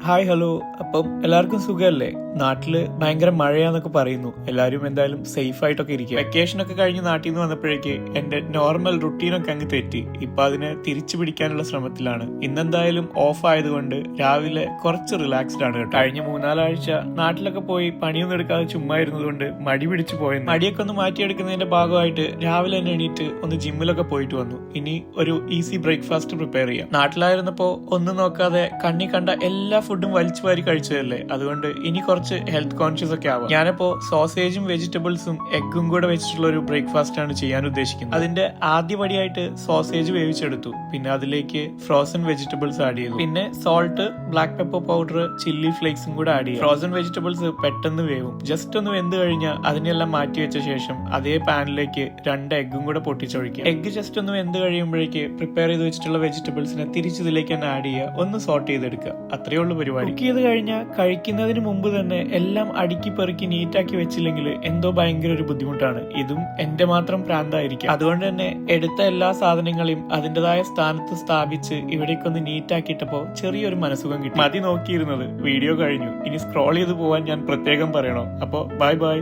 Hi hello. അപ്പം എല്ലാവർക്കും സുഖമല്ലേ? നാട്ടില് ഭയങ്കര മഴയാന്നൊക്കെ പറയുന്നു. എല്ലാവരും എന്തായാലും സേഫ് ആയിട്ടൊക്കെ ഇരിക്കും. വെക്കേഷൻ ഒക്കെ കഴിഞ്ഞ് നാട്ടിൽ നിന്ന് വന്നപ്പോഴേക്ക് എന്റെ നോർമൽ റുട്ടീനൊക്കെ അങ്ങ് തെറ്റി. ഇപ്പൊ അതിനെ തിരിച്ചു പിടിക്കാനുള്ള ശ്രമത്തിലാണ്. ഇന്നെന്തായാലും ഓഫ് ആയതുകൊണ്ട് രാവിലെ കുറച്ച് റിലാക്സ്ഡ് ആണ് കേട്ടോ. കഴിഞ്ഞ 3-4 ആഴ്ച നാട്ടിലൊക്കെ പോയി പണിയൊന്നും എടുക്കാതെ ചുമ്മാ ഇരുന്നതുകൊണ്ട് മടി പിടിച്ചു പോയെന്ന്. മടിയൊക്കെ ഒന്ന് മാറ്റിയെടുക്കുന്നതിന്റെ ഭാഗമായിട്ട് രാവിലെ തന്നെ എണീറ്റ് ഒന്ന് ജിമ്മിലൊക്കെ പോയിട്ട് വന്നു. ഇനി ഒരു ഈസി ബ്രേക്ക്ഫാസ്റ്റ് പ്രിപ്പയർ ചെയ്യാം. നാട്ടിലായിരുന്നപ്പോ ഒന്നും നോക്കാതെ കണ്ണി കണ്ട എല്ലാ ഫുഡും വലിച്ചു വാരി കഴിച്ചതല്ലേ, അതുകൊണ്ട് ഇനി കുറച്ച് ഹെൽത്ത് കോൺഷ്യസ് ഒക്കെ ആവാം. ഞാനിപ്പോ സോസേജും വെജിറ്റബിൾസും എഗ്ഗും കൂടെ വെച്ചിട്ടുള്ള ഒരു ബ്രേക്ക്ഫാസ്റ്റ് ആണ് ചെയ്യാൻ ഉദ്ദേശിക്കുന്നത്. അതിന്റെ ആദ്യപടിയായിട്ട് സോസേജ് വേവിച്ചെടുത്തു. പിന്നെ അതിലേക്ക് ഫ്രോസൺ വെജിറ്റബിൾസ് ആഡ് ചെയ്തു. പിന്നെ salt, black pepper powder, chilli ഫ്ലേക്സും കൂടെ ആഡ് ചെയ്യും. ഫ്രോസൺ വെജിറ്റബിൾസ് പെട്ടെന്ന് വേവും. ജസ്റ്റ് ഒന്ന് വെന്ത് കഴിഞ്ഞാൽ അതിനെല്ലാം മാറ്റി വെച്ച ശേഷം അതേ പാനിലേക്ക് 2 എഗ്ഗും കൂടെ പൊട്ടിച്ചൊഴിക്കുക. എഗ്ഗ് ജസ്റ്റ് ഒന്ന് വെന്ത് കഴിയുമ്പോഴേക്ക് പ്രിപ്പയർ ചെയ്ത് വെച്ചിട്ടുള്ള വെജിറ്റബിൾസിനെ തിരിച്ചിതിലേക്ക് തന്നെ ആഡ് ചെയ്യുക. ഒന്ന് സോർട്ട് ചെയ്തെടുക്കുക. അത്രയേ ഉള്ളൂ പരിപാടി. കുക്ക് ചെയ്ത് കഴിഞ്ഞാൽ കഴിക്കുന്നതിന് മുമ്പ് തന്നെ എല്ലാം അടുക്കി പെറുക്കി നീറ്റാക്കി വെച്ചില്ലെങ്കിൽ എന്തോ ഭയങ്കര ഒരു ബുദ്ധിമുട്ടാണ്. ഇതും എന്റെ മാത്രം പ്രാന്തായിരിക്കും. അതുകൊണ്ട് തന്നെ എടുത്ത എല്ലാ സാധനങ്ങളെയും അതിന്റേതായ സ്ഥാനത്ത് സ്ഥാപിച്ച് ഇവിടേക്കൊന്ന് നീറ്റാക്കിയിട്ടപ്പോ ചെറിയൊരു മനസുഖം കിട്ടി. മതി നോക്കിയിരുന്നത്. വീഡിയോ കഴിഞ്ഞു. ഇനി സ്ക്രോൾ ചെയ്ത് പോവാൻ ഞാൻ പ്രത്യേകം പറയണോ? അപ്പോ ബൈ ബൈ.